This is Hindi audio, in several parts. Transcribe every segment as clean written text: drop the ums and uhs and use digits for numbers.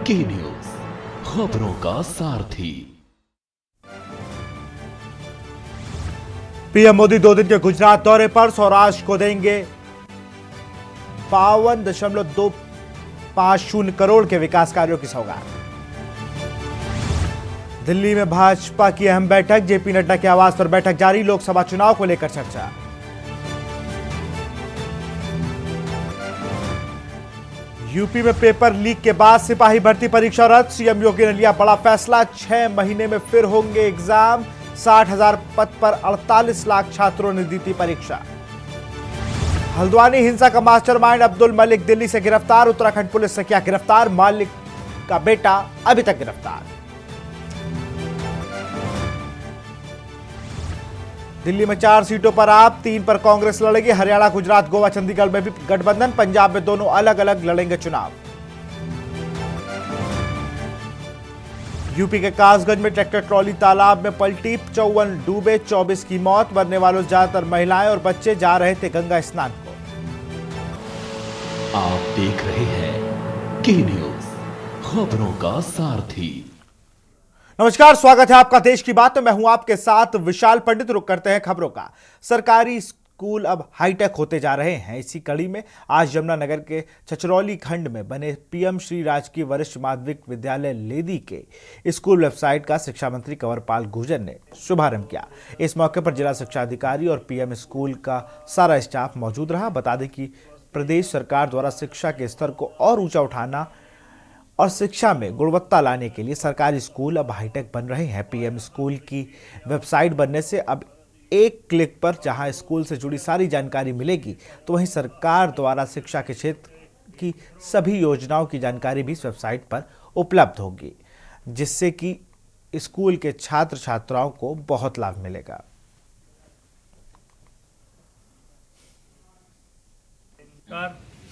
की न्यूज, खबरों का सारथी। पीएम मोदी 2 दिन के गुजरात दौरे पर सौराष्ट्र को देंगे 52.250 करोड़ के विकास कार्यों की सौगात। दिल्ली में भाजपा की अहम बैठक, जेपी नड्डा के आवास पर बैठक जारी, लोकसभा चुनाव को लेकर चर्चा। यूपी में पेपर लीक के बाद सिपाही भर्ती परीक्षा रद्द, सीएम योगी ने लिया बड़ा फैसला, 6 महीने में फिर होंगे एग्जाम, 60,000 पद पर 48 लाख छात्रों ने दी थी परीक्षा। हल्द्वानी हिंसा का मास्टरमाइंड अब्दुल मलिक दिल्ली से गिरफ्तार, उत्तराखंड पुलिस ने किया गिरफ्तार, मालिक का बेटा अभी तक गिरफ्तार। दिल्ली में 4 सीटों पर आप, 3 पर कांग्रेस लड़ेगी, हरियाणा, गुजरात, गोवा, चंडीगढ़ में भी गठबंधन, पंजाब में दोनों अलग अलग लड़ेंगे चुनाव। यूपी के कासगंज में ट्रैक्टर ट्रॉली तालाब में पलटी, 54 डूबे, 24 की मौत, मरने वालों ज्यादातर महिलाएं और बच्चे जा रहे थे गंगा स्नान को। आप देख रहे हैं की न्यूज, खबरों का सारथी। नमस्कार, स्वागत है आपका देश की बात में। मैं हूं आपके साथ विशाल पंडित। रुक करते हैं खबरों का। सरकारी स्कूल अब हाईटेक होते जा रहे हैं। इसी कड़ी में आज यमुनानगर के छछरौली खंड में बने पीएम श्री राजकीय वरिष्ठ माध्यमिक विद्यालय लेदी के स्कूल वेबसाइट का शिक्षा मंत्री कंवरपाल गुर्जर ने शुभारंभ किया। इस मौके पर जिला शिक्षा अधिकारी और पीएम स्कूल का सारा स्टाफ मौजूद रहा। बता दें कि प्रदेश सरकार द्वारा शिक्षा के स्तर को और ऊंचा उठाना और शिक्षा में गुणवत्ता लाने के लिए सरकारी स्कूल अब हाईटेक बन रहे हैं। पीएम स्कूल की वेबसाइट बनने से अब एक क्लिक पर जहां स्कूल से जुड़ी सारी जानकारी मिलेगी, तो वहीं सरकार द्वारा शिक्षा के क्षेत्र की सभी योजनाओं की जानकारी भी इस वेबसाइट पर उपलब्ध होगी, जिससे कि स्कूल के छात्र छात्राओं को बहुत लाभ मिलेगा।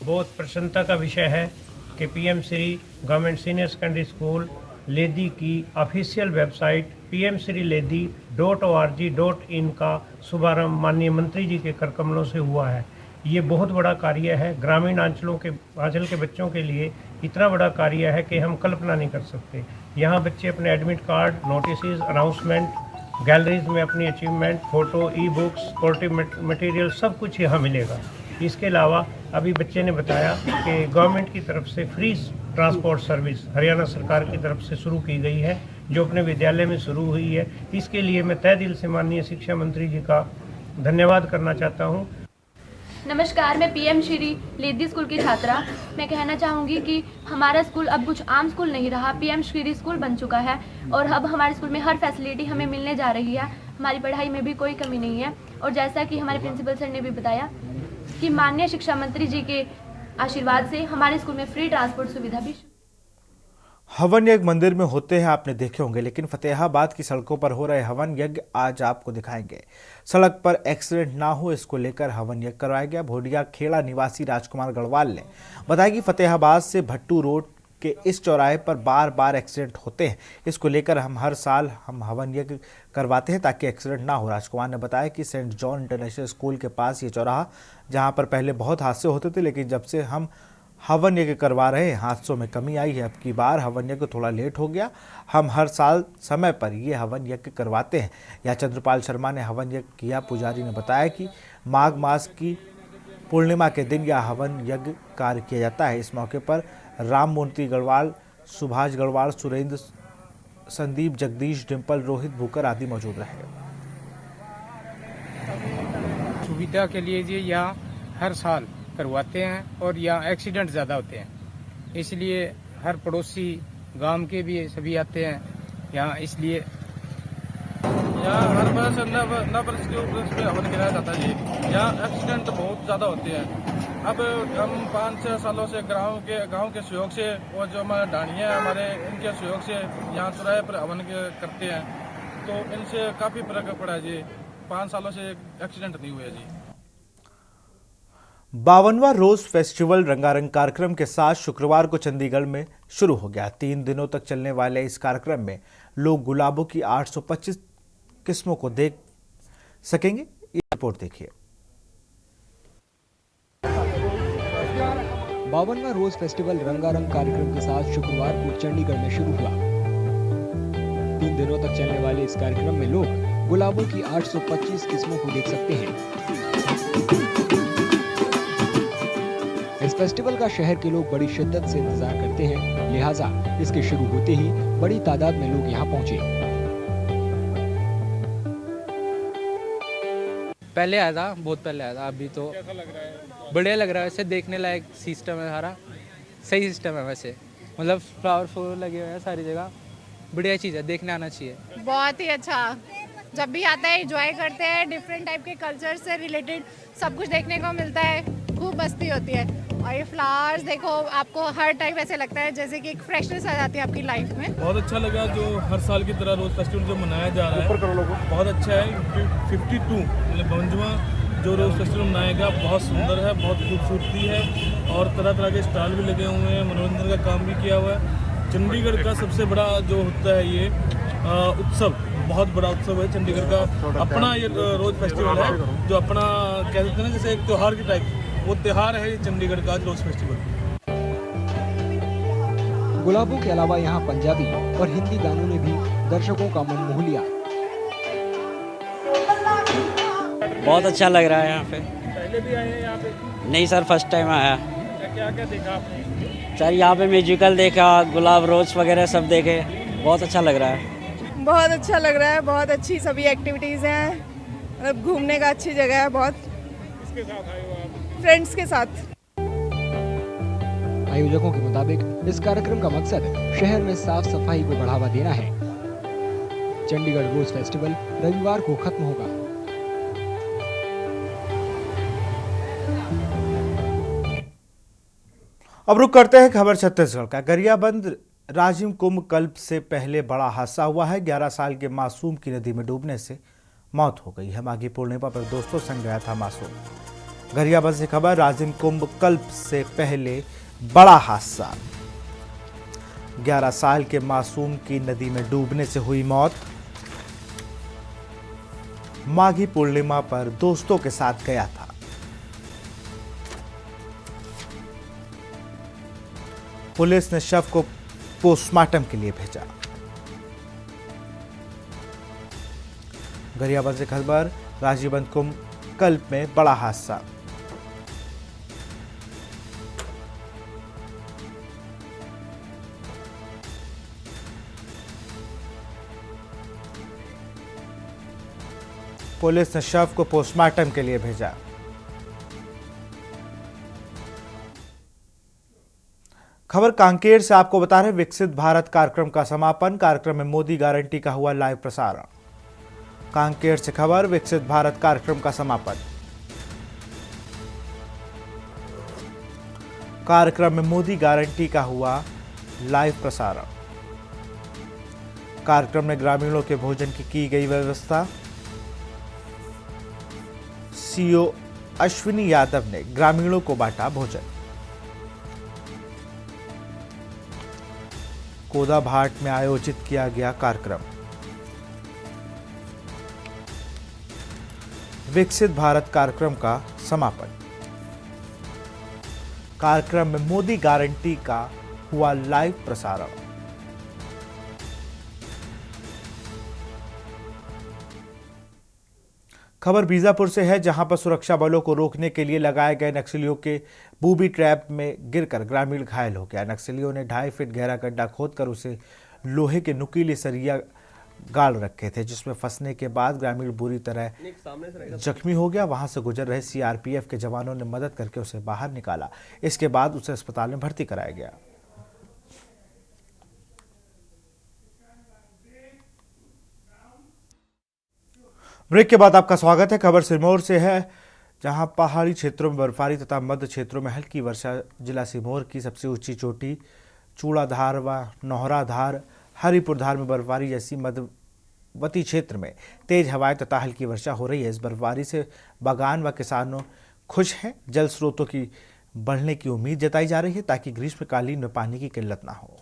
बहुत प्रसन्नता का विषय है कि PM Shri government senior secondary school लेदी की ऑफिशियल वेबसाइट pmsriledi.org.in का शुभारंभ माननीय मंत्री जी के कर कमलों से हुआ है। ये बहुत बड़ा कार्य है। ग्रामीण अंचल के बच्चों के लिए इतना बड़ा कार्य है कि हम कल्पना नहीं कर सकते। यहाँ बच्चे अपने admit card, notice, announcement, galleries में अपनी achievement, photo, e books, sportive material सब कुछ यहाँ मिलेगा। इसके अलावा अभी बच्चे ने बताया कि गवर्नमेंट की तरफ से फ्री ट्रांसपोर्ट सर्विस हरियाणा सरकार की तरफ से शुरू की गई है, जो अपने विद्यालय में शुरू हुई है। इसके लिए मैं तहे दिल से माननीय शिक्षा मंत्री जी का धन्यवाद करना चाहता हूँ। नमस्कार, मैं पीएम श्री लेदी स्कूल की छात्रा। मैं कहना चाहूँगी कि हमारा स्कूल अब कुछ आम स्कूल नहीं रहा, पीएम श्री स्कूल बन चुका है और अब हमारे स्कूल में हर फैसिलिटी हमें मिलने जा रही है। हमारी पढ़ाई में भी कोई कमी नहीं है और जैसा कि हमारे प्रिंसिपल सर ने भी बताया कि माननीय शिक्षा मंत्री जी के आशीर्वाद से हमारे स्कूल में फ्री ट्रांसपोर्ट सुविधा भी। हवन यज्ञ मंदिर में होते हैं, आपने देखे होंगे, लेकिन फतेहाबाद की सड़कों पर हो रहे हवन यज्ञ आज आपको दिखाएंगे। सड़क पर एक्सीडेंट ना हो, इसको लेकर हवन यज्ञ करवाया गया। भोडिया खेड़ा निवासी राजकुमार गढ़वाल ने बताया कि फतेहाबाद से भट्टू रोड के इस चौराहे पर बार बार एक्सीडेंट होते हैं। इसको लेकर हम हर साल हवन यज्ञ करवाते हैं ताकि एक्सीडेंट ना हो। राजकुमार ने बताया कि सेंट जॉन इंटरनेशनल स्कूल के पास ये चौराहा, जहां पर पहले बहुत हादसे होते थे, लेकिन जब से हम हवन यज्ञ करवा रहे हैं हादसों में कमी आई है। अब की बार हवन यज्ञ थोड़ा लेट हो गया। हम हर साल समय पर ये हवन यज्ञ करवाते हैं। या चंद्रपाल शर्मा ने हवन यज्ञ किया। पुजारी ने बताया कि माघ मास की पूर्णिमा के दिन यह हवन यज्ञ कार्य किया जाता है। इस मौके पर राम मूर्ति गढ़वाल, सुभाष गढ़वाल, सुरेंद्र, संदीप, जगदीश, डिम्पल, रोहित, भूकर आदि मौजूद रहे। सुविधा के लिए जी यहाँ हर साल करवाते हैं और यहाँ एक्सीडेंट ज़्यादा होते हैं, इसलिए हर पड़ोसी गांव के भी सभी आते हैं यहाँ। इसलिए यहाँ हर वर्ष नव वर्ष के उपलक्ष्य में हवन गिराया जाता है जी। यहाँ एक्सीडेंट बहुत ज़्यादा होते हैं। अब हम 5-6 सालों से गांव के सहयोग से और जो हमारे ढाणियाँ हमारे इनके सहयोग से यहाँ चौराहे पर हवन करते हैं, तो इनसे काफ़ी फर्क पड़ा है जी। 5 सालों से एक्सीडेंट नहीं हुए जी। 52वां रोज फेस्टिवल रंगारंग कार्यक्रम के साथ शुक्रवार को चंडीगढ़ में शुरू हो गया। 3 दिनों तक चलने वाले इस कार्यक्रम में लोग गुलाबों की 825 किस्मों को देख सकेंगे। ये रिपोर्ट देखिए। 52वां रोज फेस्टिवल रंगारंग कार्यक्रम के साथ शुक्रवार को चंडीगढ़ में शुरू हुआ। 3 दिनों तक चलने वाले इस कार्यक्रम में लोग गुलाबों की 825 किस्मों को देख सकते हैं। इस फेस्टिवल का शहर के लोग बड़ी शिद्दत से इंतजार करते हैं, लिहाजा इसके शुरू होते ही बड़ी तादाद में लोग यहाँ पहुँचे। पहले आया था, बहुत पहले आया था, अभी तो कैसा लग रहा है? बढ़िया लग रहा है। वैसे देखने लायक सिस्टम है, सारा सही सिस्टम है। वैसे मतलब फ्लावर फ्लोर लगे हुए हैं सारी जगह, बढ़िया चीज़ है, देखने आना चाहिए। बहुत ही अच्छा, जब भी आता है एंजॉय करते हैं, डिफरेंट टाइप के कल्चर से रिलेटेड सब कुछ देखने को मिलता है, खूब मस्ती होती है। और ये फ्लावर्स देखो, आपको हर टाइम ऐसे लगता है जैसे कि एक फ्रेशनेस आ जाती है आपकी लाइफ में। बहुत अच्छा लगा, जो हर साल की तरह रोज फेस्टिवल जो मनाया जा रहा है बहुत अच्छा है। 52 मतलब 52वां जो रोज फेस्टिवल मनाएगा, बहुत सुंदर है, बहुत खूबसूरती है और तरह तरह के स्टॉल भी लगे हुए हैं, मनोरंजन का काम भी किया हुआ है। चंडीगढ़ का सबसे बड़ा जो होता है ये उत्सव, बहुत बड़ा उत्सव है चंडीगढ़ का। अपना ये रोज फेस्टिवल है, जो अपना कह सकते हैं ना, जैसे एक त्योहार की टाइप, वो त्योहार है ये चंडीगढ़ का रोज फेस्टिवल। गुलाबों के अलावा यहाँ पंजाबी और हिंदी गानों ने भी दर्शकों का मन मोह लिया। बहुत अच्छा लग रहा है यहाँ पे। पहले भी आए हैं यहाँ पे? नहीं सर, फर्स्ट टाइम आया। क्या क्या देखा आपने? सर यहाँ पे म्यूजिकल देखा, गुलाब रोज वगैरह सब देखे, बहुत अच्छा लग रहा है। बहुत अच्छा लग रहा है, बहुत अच्छी सभी एक्टिविटीज़ हैं, मतलब घूमने का अच्छी जगह है बहुत। किसके साथ आए हो आप? फ्रेंड्स के साथ। आयोजकों के मुताबिक इस कार्यक्रम का मकसद शहर में साफ सफाई को बढ़ावा देना है। चंडीगढ़ रोज फेस्टिवल रविवार को खत्म होगा। अब रुक करते हैं खबर छत्तीसगढ़ का। गरियाबंद राजिम कुंभ कल्प से पहले बड़ा हादसा हुआ है। 11 साल के मासूम की नदी में डूबने से मौत हो गई है। माघी पूर्णिमा पर दोस्तों संग गया था मासूम। गरियाबंद से खबर, राजिम कुंभ कल्प से पहले बड़ा हादसा, 11 साल के मासूम की नदी में डूबने से हुई मौत। माघी पूर्णिमा पर दोस्तों के साथ गया था। पुलिस ने शव को पोस्टमार्टम के लिए भेजा। गरियाबंद से खबर, राजीवंत कुंभ कल्प में बड़ा हादसा। पुलिस ने शव को पोस्टमार्टम के लिए भेजा। खबर कांकेर से आपको बता रहे, विकसित भारत कार्यक्रम का समापन। कार्यक्रम में मोदी गारंटी का हुआ लाइव प्रसारण। कांकेर से खबर, विकसित भारत कार्यक्रम का समापन। कार्यक्रम में मोदी गारंटी का हुआ लाइव प्रसारण। कार्यक्रम में ग्रामीणों के भोजन की गई व्यवस्था। सीओ अश्विनी यादव ने ग्रामीणों को बांटा भोजन। कोदाभाट में आयोजित किया गया कार्यक्रम। विकसित भारत कार्यक्रम का समापन। कार्यक्रम में मोदी गारंटी का हुआ लाइव प्रसारण। खबर बीजापुर से है, जहां पर सुरक्षा बलों को रोकने के लिए लगाए गए नक्सलियों के बूबी ट्रैप में गिरकर ग्रामीण घायल हो गया। नक्सलियों ने 2.5 फीट गहरा गड्ढा खोदकर उसे लोहे के नुकीले सरिया गाड़ रखे थे, जिसमें फंसने के बाद ग्रामीण बुरी तरह जख्मी हो गया। वहां से गुजर रहे सीआरपीएफ के जवानों ने मदद करके उसे बाहर निकाला। इसके बाद उसे अस्पताल में भर्ती कराया गया। ब्रेक के बाद आपका स्वागत है। खबर सिरमौर से है, जहां पहाड़ी क्षेत्रों में बर्फबारी तथा मध्य क्षेत्रों में हल्की वर्षा। जिला सिरमौर की सबसे ऊंची चोटी चूड़ाधार व नौहराधार, हरिपुरधार में बर्फबारी जैसी मध्यवर्ती क्षेत्र में तेज हवाएं तथा हल्की वर्षा हो रही है। इस बर्फबारी से बागान व किसानों खुश हैं। जल स्रोतों की बढ़ने की उम्मीद जताई जा रही है, ताकि ग्रीष्मकालीन में पानी की किल्लत ना हो।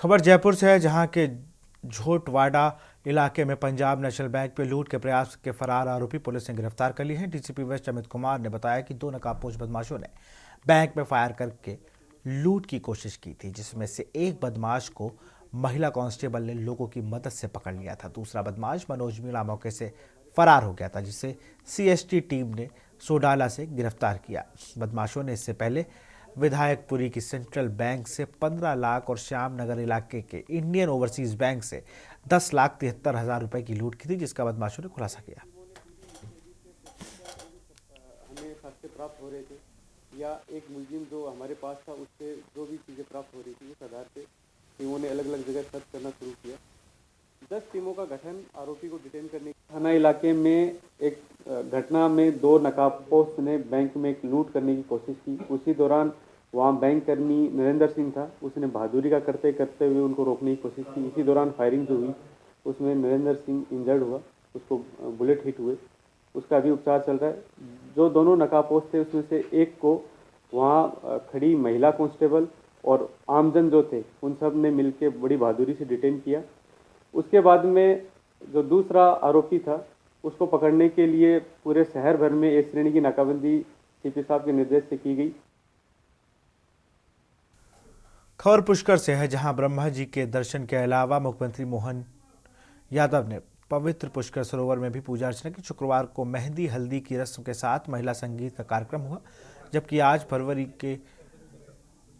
खबर जयपुर से है, जहां के झोटवाड़ा इलाके में पंजाब नेशनल बैंक पे लूट के प्रयास के फरार आरोपी पुलिस ने गिरफ्तार कर लिए हैं। डीसीपी वेस्ट अमित कुमार ने बताया कि 2 नकाबपोश बदमाशों ने बैंक में फायर करके लूट की कोशिश की थी, जिसमें से एक बदमाश को महिला कांस्टेबल ने लोगों की मदद से पकड़ लिया था। दूसरा बदमाश मनोज मीणा मौके से फरार हो गया था, जिसे सीएसटी टीम ने सोडाला से गिरफ्तार किया। बदमाशों ने इससे पहले विधायकपुरी की सेंट्रल बैंक से 15 लाख और श्यामनगर इलाके के इंडियन ओवरसीज बैंक से 10,73,000 रुपए की लूट की थी, जिसका बदमाशों ने खुलासा किया। हमें खाते प्राप्त हो रहे थे या एक मुलजिम जो हमारे पास था उससे जो भी चीज़ें प्राप्त हो रही थी, उस आधार पे टीमों ने अलग अलग जगह सर्च करना शुरू किया। 10 टीमों का गठन आरोपी को डिटेन करने। थाना इलाके में एक घटना में 2 नकाबपोश ने बैंक में एक लूट करने की कोशिश की। उसी दौरान वहाँ बैंक कर्मी नरेंद्र सिंह था, उसने बहादुरी का करते करते हुए उनको रोकने की कोशिश की। इसी दौरान फायरिंग जो हुई उसमें नरेंद्र सिंह इंजर्ड हुआ, उसको बुलेट हिट हुए, उसका अभी उपचार चल रहा है। जो दोनों नकाबपोश थे उसमें से एक को वहाँ खड़ी महिला कांस्टेबल और आमजन जो थे उन सब ने मिलकर बड़ी बहादुरी से डिटेन किया। उसके बाद में जो दूसरा आरोपी था उसको पकड़ने के लिए पूरे शहर भर में एक श्रेणी की नाकाबंदी सीपी साहब के निर्देश से की गई। खबर पुष्कर से है, जहां ब्रह्मा जी के दर्शन के अलावा मुख्यमंत्री मोहन यादव ने पवित्र पुष्कर सरोवर में भी पूजा अर्चना की। शुक्रवार को मेहंदी हल्दी की रस्म के साथ महिला संगीत का कार्यक्रम हुआ, जबकि आज फरवरी के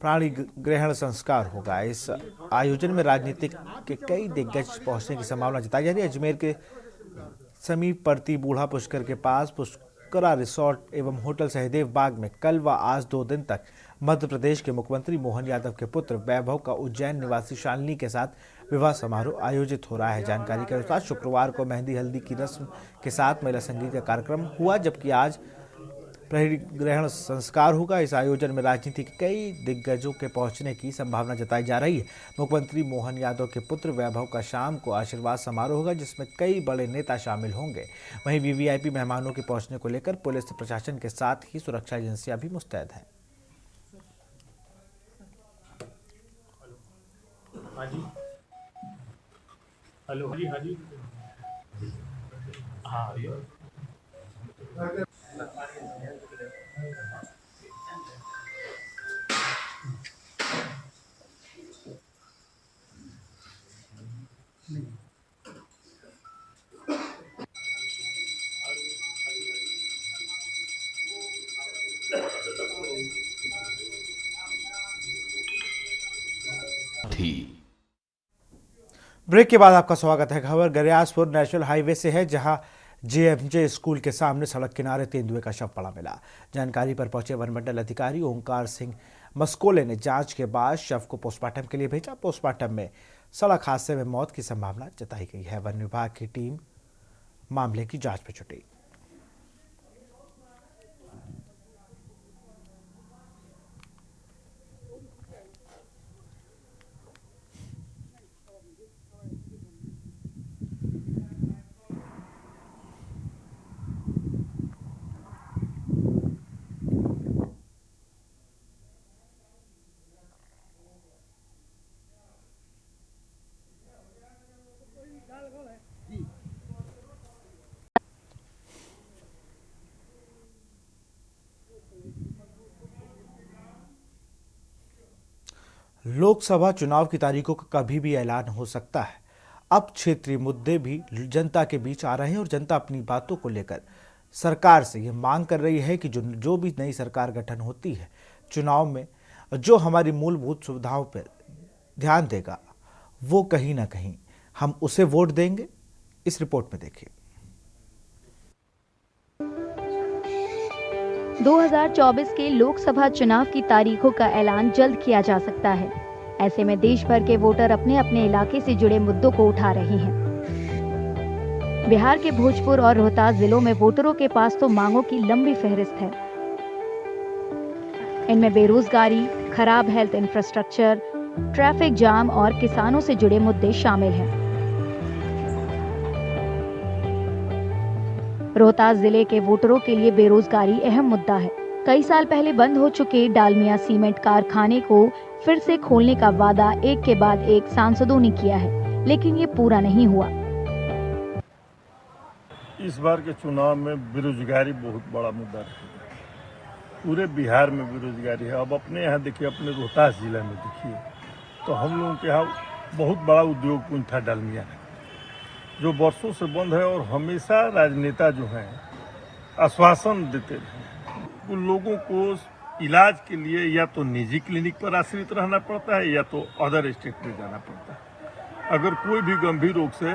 प्राणी ग्रहण संस्कार होगा। इस आयोजन में राजनीतिक के कई दिग्गज पहुंचने की संभावना जताई जा रही है। अजमेर के समीप पड़ती बूढ़ा पुष्कर के पास पुष्करा रिसोर्ट एवं होटल सहदेव बाग में कल व आज 2 दिन तक मध्य प्रदेश के मुख्यमंत्री मोहन यादव के पुत्र वैभव का उज्जैन निवासी शालिनी के साथ विवाह समारोह आयोजित हो रहा है। जानकारी के अनुसार शुक्रवार को मेहंदी हल्दी की रस्म के साथ महिला संगीत का कार्यक्रम हुआ, जबकि आज ग्रहण संस्कार होगा। इस आयोजन में राजनीति के कई दिग्गजों के पहुंचने की संभावना जताई जा रही है। मुख्यमंत्री मोहन यादव के पुत्र वैभव का शाम को आशीर्वाद समारोह होगा, जिसमें कई बड़े नेता शामिल होंगे। वहीं वीवीआईपी मेहमानों के पहुंचने को लेकर पुलिस प्रशासन के साथ ही सुरक्षा एजेंसियां भी मुस्तैद हैं। ब्रेक के बाद आपका स्वागत है। खबर गरियासपुर नेशनल हाईवे से है, जहां जेएमजे स्कूल के सामने सड़क किनारे तेंदुए का शव पड़ा मिला। जानकारी पर पहुंचे वनमंडल अधिकारी ओंकार सिंह मस्कोले ने जांच के बाद शव को पोस्टमार्टम के लिए भेजा। पोस्टमार्टम में सड़क हादसे में मौत की संभावना जताई गई है। वन विभाग की टीम मामले की जांच में जुटी। लोकसभा चुनाव की तारीखों का कभी भी ऐलान हो सकता है। अब क्षेत्रीय मुद्दे भी जनता के बीच आ रहे हैं और जनता अपनी बातों को लेकर सरकार से ये मांग कर रही है कि जो भी नई सरकार गठन होती है, चुनाव में जो हमारी मूलभूत सुविधाओं पर ध्यान देगा, वो कहीं ना कहीं हम उसे वोट देंगे। इस रिपोर्ट में देखिए। 2024 के लोकसभा चुनाव की तारीखों का ऐलान जल्द किया जा सकता है। ऐसे में देश भर के वोटर अपने अपने इलाके से जुड़े मुद्दों को उठा रहे हैं। बिहार के भोजपुर और रोहतास जिलों में वोटरों के पास तो मांगों की लंबी फहरिस्त है। इनमें बेरोजगारी, खराब हेल्थ इंफ्रास्ट्रक्चर, ट्रैफिक जाम और किसानों से जुड़े मुद्दे शामिल हैं। रोहतास जिले के वोटरों के लिए बेरोजगारी अहम मुद्दा है। कई साल पहले बंद हो चुके डालमिया सीमेंट कारखाने को फिर से खोलने का वादा एक के बाद एक सांसदों ने किया है, लेकिन ये पूरा नहीं हुआ। इस बार के चुनाव में बेरोजगारी बहुत बड़ा मुद्दा है। पूरे बिहार में बेरोजगारी है। अब अपने यहाँ देखिए, अपने रोहतास जिला में देखिए, तो हम लोगों के यहाँ बहुत बड़ा उद्योग पूंज था डालमिया है, जो वर्षों से बंद है। और हमेशा राजनेता जो हैं आश्वासन देते हैं। उन लोगों को इलाज के लिए या तो निजी क्लिनिक पर आश्रित रहना पड़ता है या तो अदर स्टेट में जाना पड़ता है। अगर कोई भी गंभीर रोग से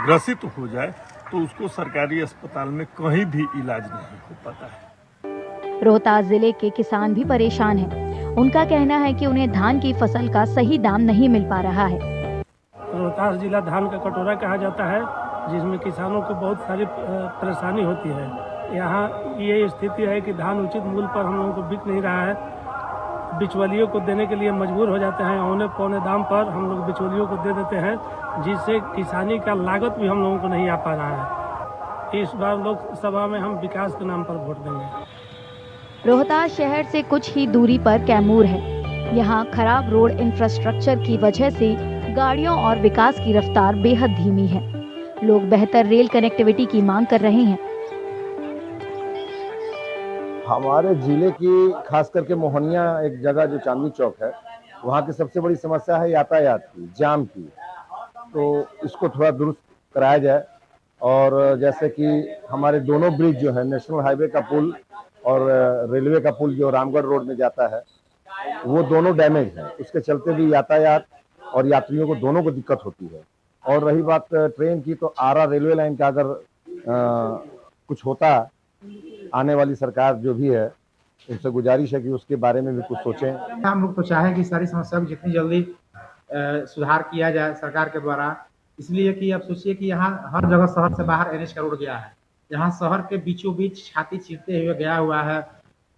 ग्रसित हो जाए तो उसको सरकारी अस्पताल में कहीं भी इलाज नहीं हो पाता है। रोहतास जिले के किसान भी परेशान हैं। उनका कहना है कि उन्हें धान की फसल का सही दाम नहीं मिल पा रहा है। रोहतास जिला धान का कटोरा कहा जाता है, जिसमें किसानों को बहुत सारी परेशानी होती है। यहाँ ये स्थिति है कि धान उचित मूल्य पर हम लोगों को बिक नहीं रहा है। बिचौलियों को देने के लिए मजबूर हो जाते हैं। औने पौने दाम पर हम लोग बिचौलियों को दे देते हैं, जिससे किसानी का लागत भी हम लोगों को नहीं आ पा रहा है। इस बार लोकसभा में हम विकास के नाम पर वोट देंगे। रोहतास शहर से कुछ ही दूरी पर कैमूर है। यहाँ खराब रोड इंफ्रास्ट्रक्चर की वजह से गाड़ियों और विकास की रफ्तार बेहद धीमी है। लोग बेहतर रेल कनेक्टिविटी की मांग कर रहे हैं। हमारे जिले की खास करके मोहनिया एक जगह जो चांदनी चौक है, वहाँ की सबसे बड़ी समस्या है यातायात की, जाम की। तो इसको थोड़ा दुरुस्त कराया जाए। और जैसे कि हमारे दोनों ब्रिज जो है, नेशनल हाईवे का पुल और रेलवे का पुल जो रामगढ़ रोड में जाता है, वो दोनों डैमेज है। उसके चलते भी यातायात और यात्रियों को दोनों को दिक्कत होती है। और रही बात ट्रेन की, तो आरा रेलवे लाइन का अगर कुछ होता, आने वाली सरकार जो भी है, उनसे गुजारिश है कि उसके बारे में भी कुछ सोचें। हम लोग तो चाहें कि सारी समस्या को जितनी जल्दी सुधार किया जाए सरकार के द्वारा। इसलिए कि आप सोचिए कि यहाँ हर जगह शहर से बाहर NH का रोड गया है। यहाँ शहर के बीचों बीच छाती चीरते हुए गया हुआ है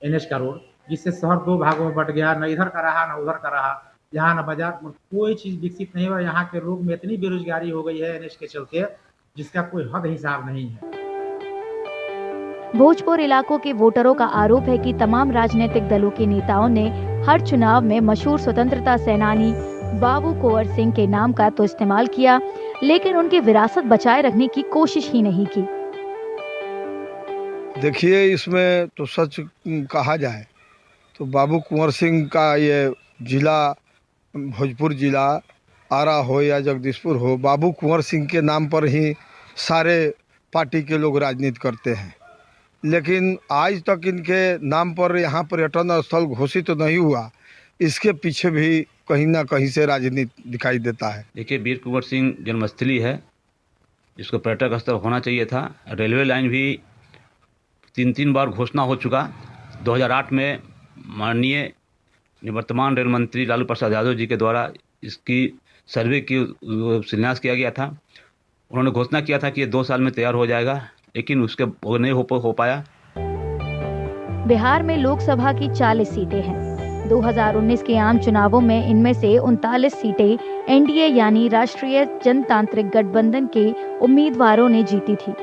NH का रोड, जिससे शहर दो भागों में बट गया। न इधर का रहा न उधर का रहा। यहाँ न बाजार, कोई चीज विकसित नहीं हुआ। यहाँ के लोग में इतनी बेरोजगारी हो गई है NH के चलते, जिसका कोई हद हिसाब नहीं है। भोजपुर इलाकों के वोटरों का आरोप है कि तमाम राजनीतिक दलों के नेताओं ने हर चुनाव में मशहूर स्वतंत्रता सेनानी बाबू कुंवर सिंह के नाम का तो इस्तेमाल किया, लेकिन उनकी विरासत बचाए रखने की कोशिश ही नहीं की। देखिए, इसमें तो सच कहा जाए तो बाबू कुंवर सिंह का ये जिला, भोजपुर जिला, आरा हो या जगदीशपुर हो, बाबू कुंवर सिंह के नाम पर ही सारे पार्टी के लोग राजनीति करते हैं। लेकिन आज तक इनके नाम पर यहाँ पर्यटन स्थल घोषित तो नहीं हुआ। इसके पीछे भी कहीं ना कहीं से राजनीति दिखाई देता है। देखिए, वीर कुंवर सिंह जन्मस्थली है, जिसको पर्यटक स्थल होना चाहिए था। रेलवे लाइन भी 3 बार घोषणा हो चुका। 2008 में माननीय निवर्तमान रेल मंत्री लालू प्रसाद यादव जी के द्वारा इसकी सर्वे की शिलान्यास किया गया था। उन्होंने घोषणा किया था कि ये 2 साल में तैयार हो जाएगा, लेकिन उसके नहीं हो पाया। बिहार में लोकसभा की 40 सीटें हैं। 2019 के आम चुनावों में इनमें से 39 सीटें NDA यानी राष्ट्रीय जनतांत्रिक गठबंधन के उम्मीदवारों ने जीती थी।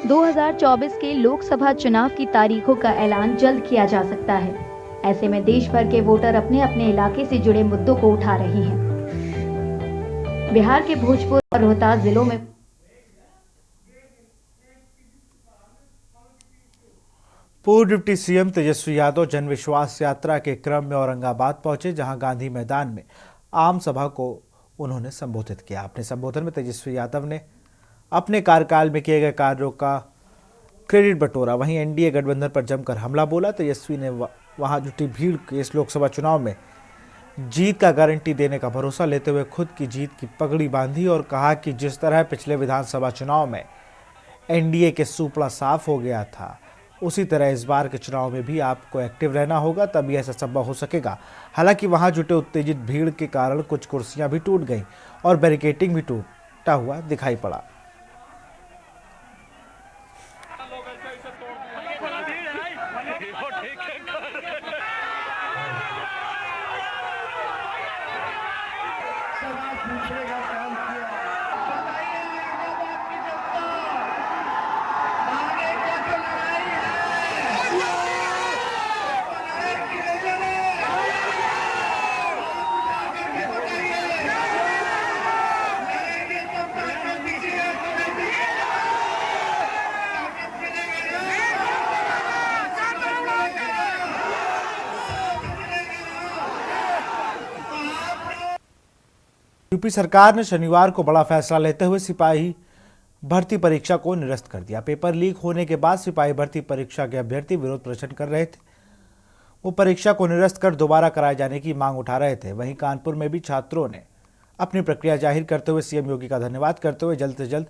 2024 के लोकसभा चुनाव की तारीखों का ऐलान जल्द किया जा सकता है। ऐसे में देश भर के वोटर अपने अपने इलाके से जुड़े मुद्दों को उठा रहे हैं। बिहार के भोजपुर और रोहतास जिलों में पूर्व डिप्टी सीएम तेजस्वी यादव जन विश्वास यात्रा के क्रम में औरंगाबाद पहुंचे, जहां गांधी मैदान में आम सभा को उन्होंने संबोधित किया। अपने संबोधन में तेजस्वी यादव ने अपने कार्यकाल में किए गए कार्यों का क्रेडिट बटोरा। वहीं NDA गठबंधन पर जमकर हमला बोला। तेजस्वी ने वहां जुटी भीड़ के इस लोकसभा चुनाव में जीत का गारंटी देने का भरोसा लेते हुए खुद की जीत की पगड़ी बांधी और कहा कि जिस तरह पिछले विधानसभा चुनाव में NDA के सुपड़ा साफ हो गया था, उसी तरह इस बार के चुनाव में भी आपको एक्टिव रहना होगा, तभी ऐसा संभव हो सकेगा। हालांकि वहां जुटे उत्तेजित भीड़ के कारण कुछ कुर्सियां भी टूट गईं और बैरिकेडिंग भी टूटा हुआ दिखाई पड़ा। यूपी सरकार ने शनिवार को बड़ा फैसला लेते हुए सिपाही भर्ती परीक्षा को निरस्त कर दिया। पेपर लीक होने के बाद सिपाही भर्ती परीक्षा के अभ्यर्थी विरोध प्रदर्शन कर रहे थे। वो परीक्षा को निरस्त कर दोबारा कराए जाने की मांग उठा रहे थे। वहीं कानपुर में भी छात्रों ने अपनी प्रक्रिया जाहिर करते हुए सीएम योगी का धन्यवाद करते हुए जल्द से जल्द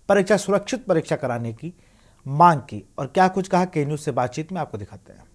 परीक्षा सुरक्षित परीक्षा कराने की मांग की। और क्या कुछ कहा के न्यूज से बातचीत में आपको दिखाते हैं।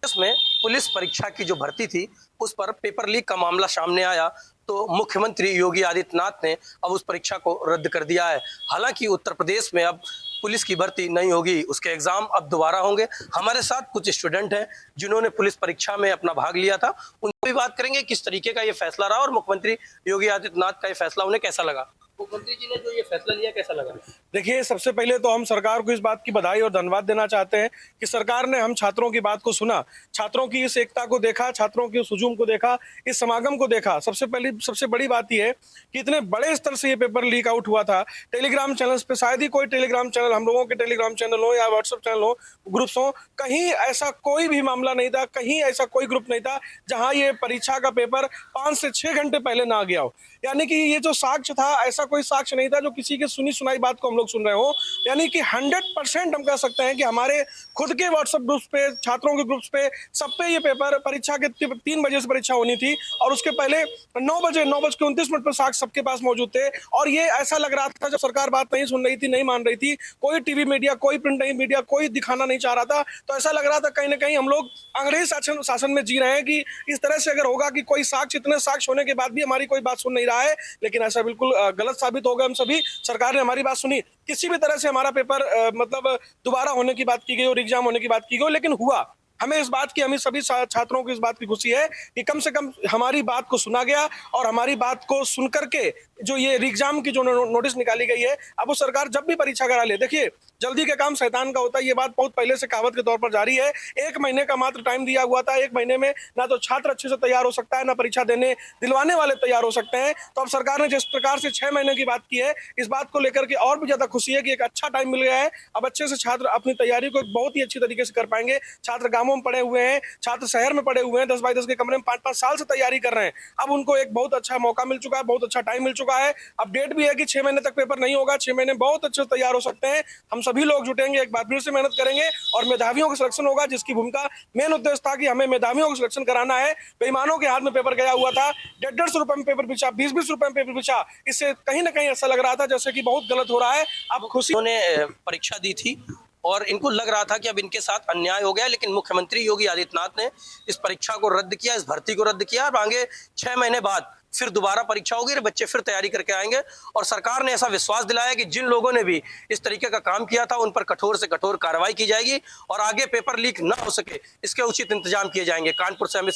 इसमें पुलिस परीक्षा की जो भर्ती थी उस पर पेपर लीक का मामला सामने आया तो मुख्यमंत्री योगी आदित्यनाथ ने अब उस परीक्षा को रद्द कर दिया है। हालांकि उत्तर प्रदेश में अब पुलिस की भर्ती नहीं होगी, उसके एग्जाम अब दोबारा होंगे। हमारे साथ कुछ स्टूडेंट हैं जिन्होंने पुलिस परीक्षा में अपना भाग लिया था, उनसे भी बात करेंगे किस तरीके का ये फैसला रहा और मुख्यमंत्री योगी आदित्यनाथ का ये फैसला उन्हें कैसा लगा। मुख्यमंत्री जी ने जो ये फैसला लिया कैसा लगा? देखिए, सबसे पहले तो हम सरकार को इस बात की बधाई और धन्यवाद देना चाहते हैं कि सरकार ने हम छात्रों की बात को सुना, छात्रों की इस एकता को देखा, छात्रों के उस हुजूम को देखा, इस समागम को देखा। सबसे बड़ी बात यह है कि इतने बड़े स्तर से ये पेपर लीक आउट हुआ था। टेलीग्राम चैनल्स पे शायद ही कोई टेलीग्राम चैनल, हम लोगों के टेलीग्राम चैनल हो या व्हाट्सएप चैनल हो, ग्रुप्स हो, कहीं ऐसा कोई भी मामला नहीं था, कहीं ऐसा कोई ग्रुप नहीं था जहां ये परीक्षा का पेपर 5 से 6 घंटे पहले ना गया हो। यानी कि ये जो साक्ष्य था, ऐसा कोई साक्ष्य नहीं था जो किसी के सुनी सुनाई बात को हम लोग सुन रहे हो। यानी कि 100% हम कह सकते हैं कि हमारे खुद के व्हाट्सएप ग्रुप्स पे, छात्रों के ग्रुप्स पे, सब पे ये पेपर परीक्षा के 3 बजे से परीक्षा होनी थी और उसके पहले 9:29 पर साक्ष्य सबके पास मौजूद थे। और ये ऐसा लग रहा था जब सरकार बात नहीं सुन रही थी, नहीं मान रही थी, कोई टीवी मीडिया, कोई प्रिंट नहीं मीडिया, कोई दिखाना नहीं चाह रहा था, तो ऐसा लग रहा था कहीं ना कहीं हम लोग अंग्रेज शासन में जी रहे हैं कि इस तरह से अगर होगा कि कोई साक्ष्य, इतने साक्ष्य होने के बाद भी हमारी कोई बात सुन नहीं रहा है। लेकिन ऐसा बिल्कुल गलत साबित हो गया। हम सभी, सरकार ने हमारी बात सुनी, किसी भी तरह से हमारा पेपर मतलब दोबारा होने की बात की गई और एग्जाम होने की बात की गई, लेकिन हुआ। हमें इस बात की, हमें सभी छात्रों को इस बात की खुशी है कि कम से कम हमारी बात को सुना गया और हमारी बात को सुन करके जो ये एग्जाम की जो नोटिस निकाली गई है, अब वो सरकार जब भी परीक्षा करा ले, देखिए जल्दी का काम शैतान का होता है, ये बात बहुत पहले से कहावत के तौर पर जारी है। 1 महीने का मात्र टाइम दिया हुआ था। 1 महीने में ना तो छात्र अच्छे से तैयार हो सकता है, ना परीक्षा देने दिलवाने वाले तैयार हो सकते हैं। तो अब सरकार ने जिस प्रकार से 6 महीने की बात की है, इस बात को लेकर के और भी ज्यादा खुशी है कि एक अच्छा टाइम मिल गया है। अब अच्छे से छात्र अपनी तैयारी को बहुत ही अच्छी तरीके से कर पाएंगे। छात्र गांवों में पड़े हुए हैं, छात्र शहर में पड़े हुए हैं, 10 बाई 10 के कमरे में 5-5 साल से तैयारी कर रहे हैं। अब उनको एक बहुत अच्छा मौका मिल चुका है, बहुत अच्छा टाइम मिल चुका है। अपडेट भी है कि 6 महीने तक पेपर नहीं होगा, 6 महीने बहुत अच्छे से तैयार हो सकते हैं। हम सभी लोग जुटेंगे, एक बार फिर से मेहनत करेंगे और मेधावियों का सिलेक्शन होगा, जिसकी भूमिका, मेन उद्देश्य था कि हमें मेधावियों को सिलेक्शन कराना है। बेईमानों के हाथ में पेपर गया हुआ था, 150 रुपए में पेपर बिछा, 20-20 रुपए में पेपर बिछा, इससे कहीं ना कहीं ऐसा लग रहा था जैसे कि बहुत गलत हो रहा है। अब खुशी, उन्होंने परीक्षा दी थी और इनको लग रहा था कि अब इनके साथ अन्याय हो गया, लेकिन मुख्यमंत्री योगी आदित्यनाथ ने इस परीक्षा को रद्द किया, इस भर्ती को रद्द किया और आगे 6 महीने बाद फिर दोबारा परीक्षा होगी, बच्चे फिर तैयारी करके आएंगे। और सरकार ने ऐसा विश्वास दिलाया कि जिन लोगों ने भी इस तरीके का काम किया था उन पर कठोर से कठोर कार्रवाई की जाएगी और आगे पेपर लीक ना हो सके इसके उचित इंतजाम किए जाएंगे। कानपुर से अमित।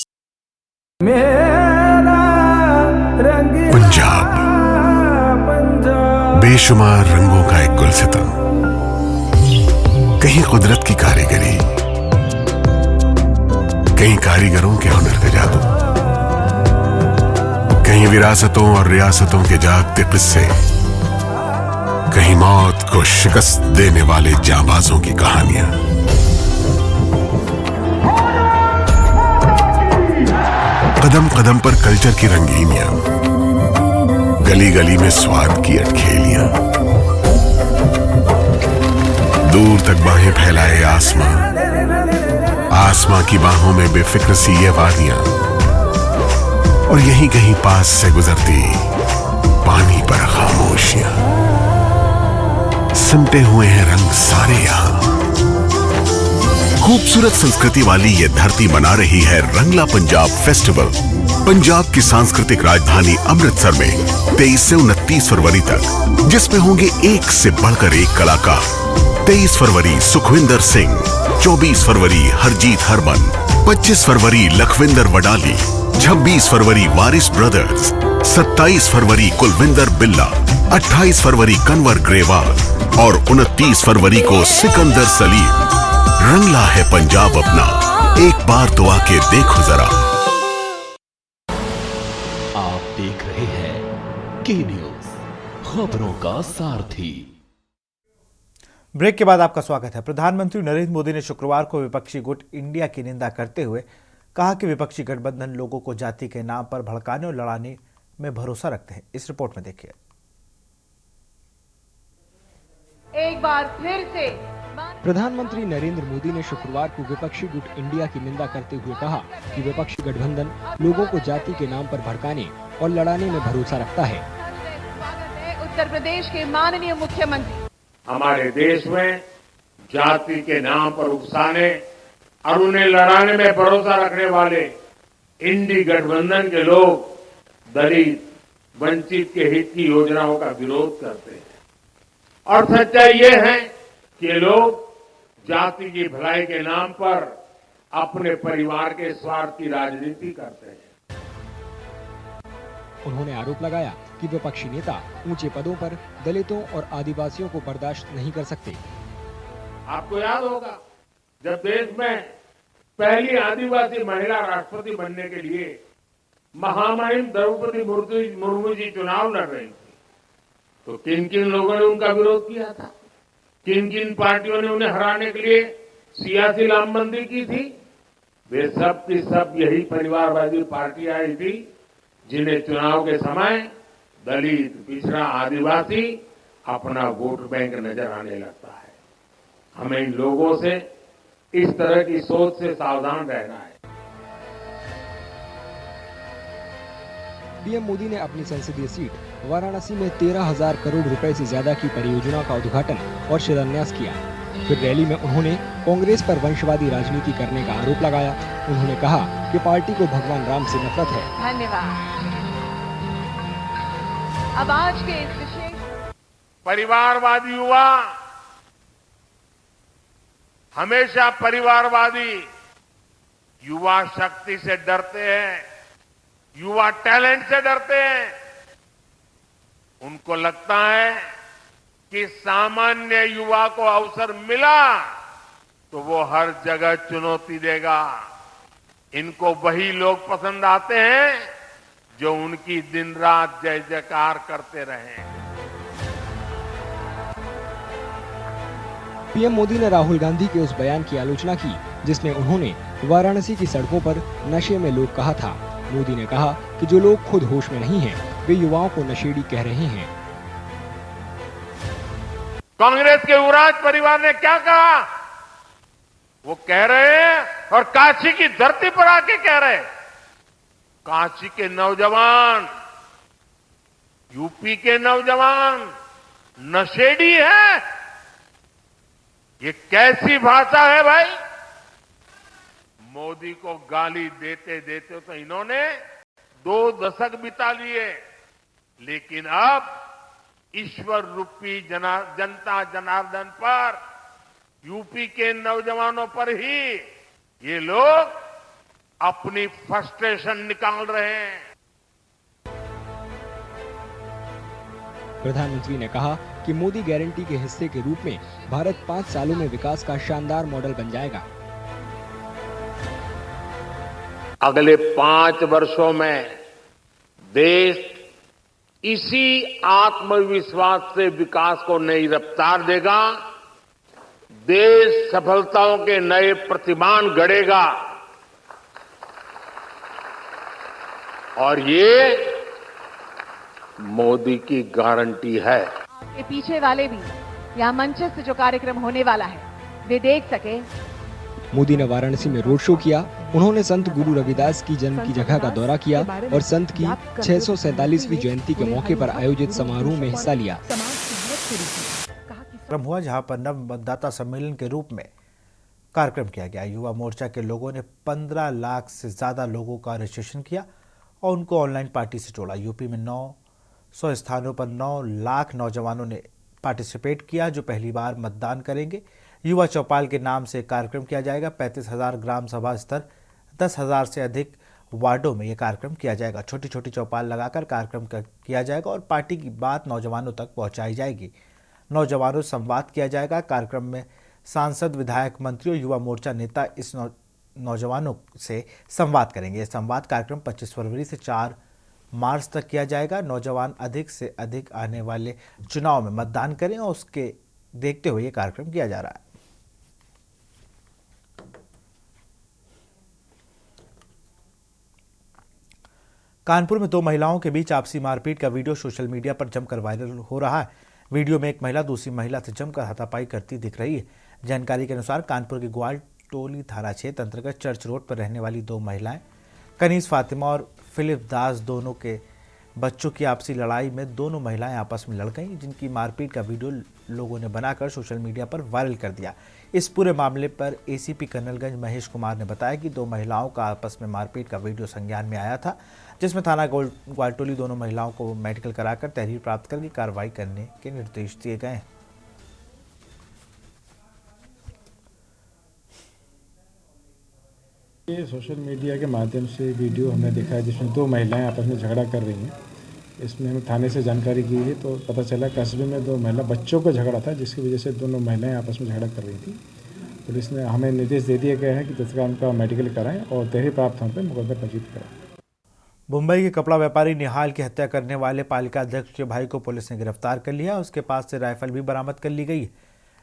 पंजाब बेशुमार रंगों का एक गुलसितम, कहीं कुदरत की कारीगरी, कहीं कारीगरों के हुनर का जादू, कहीं विरासतों और रियासतों के जागते किस्से, कहीं मौत को शिकस्त देने वाले जांबाजों की कहानियां। कदम कदम पर कल्चर की रंगीनियां, गली गली में स्वाद की अटखेलियां, दूर तक बाहें फैलाए आसमां, आसमां की बाहों में बेफिक्र सी ये वादियां, और यहीं कहीं पास से गुजरती पानी पर खामोशियां। सिमटे हुए हैं रंग सारे यहां। खूबसूरत संस्कृति वाली ये धरती मना रही है रंगला पंजाब फेस्टिवल। पंजाब की सांस्कृतिक राजधानी अमृतसर में 23 से 29 फरवरी तक, जिसमें होंगे एक से बढ़कर एक कलाकार। 23 फरवरी सुखविंदर सिंह, 24 फरवरी हरजीत हरमन, 25 फरवरी लखविंदर वडाली, 26 फरवरी वारिस ब्रदर्स, 27 फरवरी कुलविंदर बिल्ला, 28 फरवरी कन्वर ग्रेवाल और 29 फरवरी को सिकंदर सलीम। रंगला है पंजाब अपना, एक बार तो आके देखो जरा। आप देख रहे हैं के न्यूज, खबरों का सारथी। ब्रेक के बाद आपका स्वागत है। प्रधानमंत्री नरेंद्र मोदी ने शुक्रवार को विपक्षी गुट इंडिया की निंदा करते हुए कहा कि विपक्षी गठबंधन लोगों को जाति के नाम पर भड़काने और लड़ाने में भरोसा रखते हैं। इस रिपोर्ट में देखिए। एक बार फिर से प्रधानमंत्री नरेंद्र मोदी ने शुक्रवार को विपक्षी गुट इंडिया की निंदा करते हुए कहा कि विपक्षी गठबंधन लोगों को जाति के नाम पर भड़काने और लड़ाने में भरोसा रखता है। उत्तर प्रदेश के माननीय मुख्यमंत्री, हमारे देश में जाति के नाम पर उकसाने और उन्हें लड़ाने में भरोसा रखने वाले इंडी गठबंधन के लोग दलित वंचित के हित की योजनाओं का विरोध करते हैं और सच्चाई ये है कि ये लोग जाति की भलाई के नाम पर अपने परिवार के स्वार्थ की राजनीति करते हैं। उन्होंने आरोप लगाया कि विपक्षी नेता ऊंचे पदों पर दलितों और आदिवासियों को बर्दाश्त नहीं कर सकते। आपको याद होगा जब देश में पहली आदिवासी महिला राष्ट्रपति बनने के लिए महामहिम द्रौपदी मुर्मू जी चुनाव लड़ रही थी, तो किन किन लोगों ने उनका विरोध किया था, किन किन पार्टियों ने उन्हें हराने के लिए सियासी लामबंदी की थी। वे सब की सब यही परिवारवादी पार्टियां आई थी जिन्हें चुनाव के समय दलित, पिछड़ा, आदिवासी अपना वोट बैंक नजर आने लगता है। हमें इन लोगों से इस तरह की सोच से सावधान रहना है। पीएम मोदी ने अपनी संसदीय सीट वाराणसी में 13,000 करोड़ रुपए से ज्यादा की परियोजना का उद्घाटन और शिलान्यास किया। फिर रैली में उन्होंने कांग्रेस पर वंशवादी राजनीति करने का आरोप लगाया। उन्होंने कहा कि पार्टी को भगवान राम से नफरत है। धन्यवाद। अब आज के इस विशेष परिवारवादी युवा हमेशा परिवारवादी युवा शक्ति से डरते हैं, युवा टैलेंट से डरते हैं। उनको लगता है कि सामान्य युवा को अवसर मिला तो वो हर जगह चुनौती देगा। इनको वही लोग पसंद आते हैं जो उनकी दिन रात जय जयकार करते रहें। पीएम मोदी ने राहुल गांधी के उस बयान की आलोचना की जिसमें उन्होंने वाराणसी की सड़कों पर नशे में लोग कहा था। मोदी ने कहा कि जो लोग खुद होश में नहीं हैं, वे युवाओं को नशेड़ी कह रहे हैं। कांग्रेस के युवराज परिवार ने क्या कहा? वो कह रहे हैं और काशी की धरती पर आके कह रहे हैं, काशी के नौजवान, यूपी के नौजवान नशेड़ी है। ये कैसी भाषा है भाई? मोदी को गाली देते देते तो इन्होंने 2 दशक बिता लिए, लेकिन अब ईश्वर रूपी जनता जनार्दन पर, यूपी के नौजवानों पर ही ये लोग अपनी फ्रस्ट्रेशन निकाल रहे हैं। प्रधानमंत्री ने कहा कि मोदी गारंटी के हिस्से के रूप में भारत 5 सालों में विकास का शानदार मॉडल बन जाएगा। अगले 5 वर्षों में देश इसी आत्मविश्वास से विकास को नई रफ्तार देगा। देश सफलताओं के नए प्रतिमान गढ़ेगा और ये मोदी की गारंटी है। के पीछे वाले भी यहाँ मंचस्थ जो कार्यक्रम होने वाला है वे देख सके। मोदी ने वाराणसी में रोड शो किया। उन्होंने संत गुरु रविदास की जन्म की जगह का दौरा किया और संत की 647वीं जयंती के मौके पर आयोजित समारोह में हिस्सा लिया। कार्यक्रम हुआ जहां पर नव मतदाता सम्मेलन के रूप में कार्यक्रम किया गया। युवा मोर्चा के लोगों ने 15 लाख से ज्यादा लोगों का रजिस्ट्रेशन किया और उनको ऑनलाइन पार्टी से जोड़ा। यूपी में 900 स्थानों पर 9 लाख नौजवानों ने पार्टिसिपेट किया जो पहली बार मतदान करेंगे। युवा चौपाल के नाम से कार्यक्रम किया जाएगा। 35,000 ग्राम सभा स्तर, 10,000 से अधिक वार्डों में यह कार्यक्रम किया जाएगा। छोटी छोटी चौपाल लगाकर कार्यक्रम किया जाएगा और पार्टी की बात नौजवानों तक पहुंचाई जाएगी। नौजवानों से संवाद किया जाएगा। कार्यक्रम में सांसद, विधायक, मंत्री और युवा मोर्चा नेता इस नौजवानों से संवाद करेंगे। यह संवाद कार्यक्रम 25 फरवरी से 4 मार्च तक किया जाएगा। नौजवान अधिक से अधिक आने वाले चुनाव में मतदान करें और उसके देखते हुए यह कार्यक्रम किया जा रहा है। कानपुर में दो महिलाओं के बीच आपसी मारपीट का वीडियो सोशल मीडिया पर जमकर वायरल हो रहा है। वीडियो में एक महिला दूसरी महिला से जमकर हाथापाई करती दिख रही है। जानकारी के अनुसार कानपुर के ग्वालटोली थाना क्षेत्र अंतर्गत चर्च रोड पर रहने वाली दो महिलाएं कनीज फातिमा और फिलिप दास दोनों के बच्चों की आपसी लड़ाई में दोनों महिलाएं आपस में लड़ गईं, जिनकी मारपीट का वीडियो लोगों ने बनाकर सोशल मीडिया पर वायरल कर दिया। इस पूरे मामले पर एसीपी कर्नलगंज महेश कुमार ने बताया कि दो महिलाओं का आपस में मारपीट का वीडियो संज्ञान में आया था, जिसमें थाना ग्वालटोली दोनों महिलाओं को मेडिकल कराकर तहरीर प्राप्त करके कार्रवाई करने के निर्देश दिए गए हैं। ये सोशल मीडिया के माध्यम से वीडियो हमने देखा है जिसमें दो महिलाएं आपस में झगड़ा कर रही हैं। इसमें हमें थाने से जानकारी की है तो पता चला कस्बे में दो महिला बच्चों का झगड़ा था, जिसकी वजह से दोनों महिलाएं आपस में झगड़ा कर रही थी। पुलिस ने हमें निर्देश दे दिया गया है कि तत्काल उनका मेडिकल कराएं और तहरीर प्राप्त होने पर मुकदमा पंजीकृत कराएं। मुंबई के कपड़ा व्यापारी निहाल की हत्या करने वाले पालिका अध्यक्ष के भाई को पुलिस ने गिरफ्तार कर लिया। उसके पास से राइफल भी बरामद कर ली गई।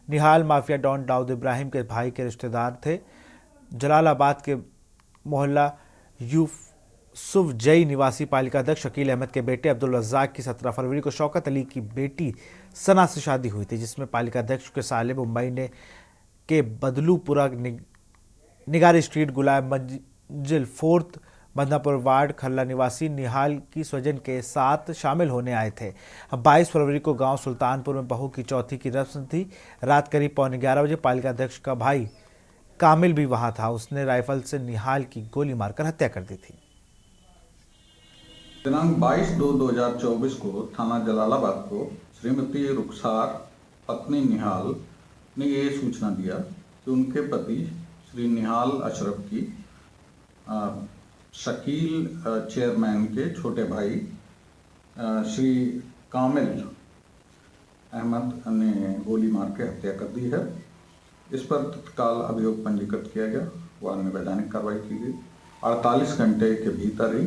निहाल माफिया डॉन दाऊद इब्राहिम के भाई के रिश्तेदार थे। जलालाबाद के मोहल्ला यूसुफ जई निवासी पालिका अध्यक्ष शकील अहमद के बेटे अब्दुल रज्जाक की 17 फरवरी को शौकत अली की बेटी सना से शादी हुई थी, जिसमें पालिका अध्यक्ष के साले मुंबई के बदलूपुरा निगारी स्ट्रीट गुलाब मंजिल 4th बदनापुर वार्ड खल्ला निवासी निहाल की स्वजन के साथ शामिल होने आए थे। 22 फरवरी को गांव सुल्तानपुर में बहू की चौथी की रस्म थी। रात करीब 11:15 बजे पालिका अध्यक्ष का भाई कामिल भी वहां था। उसने राइफल से निहाल की गोली मारकर हत्या कर दी थी। दिनांक 22/2/2024 को थाना जलालाबाद को श्रीमती रुखसार पत्नी निहाल ने ये सूचना दिया कि उनके पति श्री निहाल अशरफ की शकील चेयरमैन के छोटे भाई श्री कामिल अहमद ने गोली मार के हत्या कर दी है। इस पर तत्काल अभियोग पंजीकृत किया गया व अन्य वैधानिक कार्रवाई की गई। 48 घंटे के भीतर ही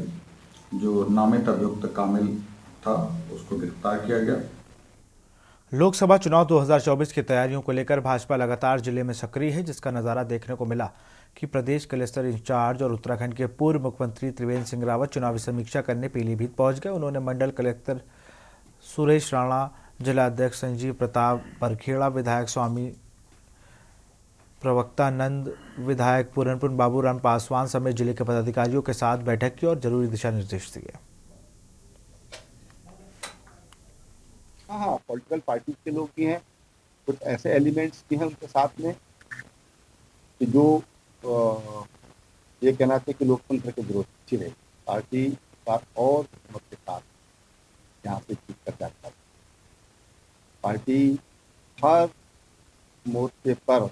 जो नामित अभियुक्त कामिल था उसको गिरफ्तार किया गया। लोकसभा चुनाव 2024 की तैयारियों को लेकर भाजपा लगातार जिले में सक्रिय है, जिसका नजारा देखने को मिला कि प्रदेश क्लस्टर इंचार्ज और उत्तराखंड के पूर्व मुख्यमंत्री त्रिवेंद्र सिंह रावत चुनावी समीक्षा करने पीलीभीत पहुंच गए। उन्होंने मंडल कलेक्टर सुरेश राणा, जिला अध्यक्ष संजीव प्रताप बरखेड़ा, विधायक स्वामी प्रवक्ता नंद, विधायक पूरनपुर बाबूराम पासवान समेत जिले के पदाधिकारियों के साथ बैठक की और जरूरी दिशा निर्देश दिए। हाँ, पॉलिटिकल पार्टी के लोग भी हैं, कुछ ऐसे एलिमेंट्स भी हैं उनके साथ में कि जो ये कहना चाहिए कि लोकतंत्र के विरोधी रहे। पार्टी का और हुकूमत के साथ यहाँ से जीत कर जाता है। पार्टी हर मोर्चे पर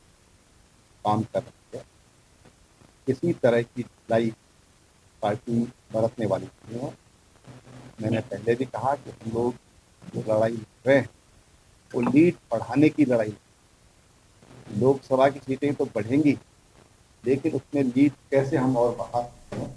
काम कर रही है। किसी तरह की लड़ाई पार्टी बरतने वाली नहीं है। मैंने पहले भी कहा कि हम लोग जो लड़ाई लड़ रहे हैं वो लीड बढ़ाने की लड़ाई। लोकसभा की सीटें तो बढ़ेंगी, लेकिन उसमें लीड कैसे हम और बढ़ा सकते हैं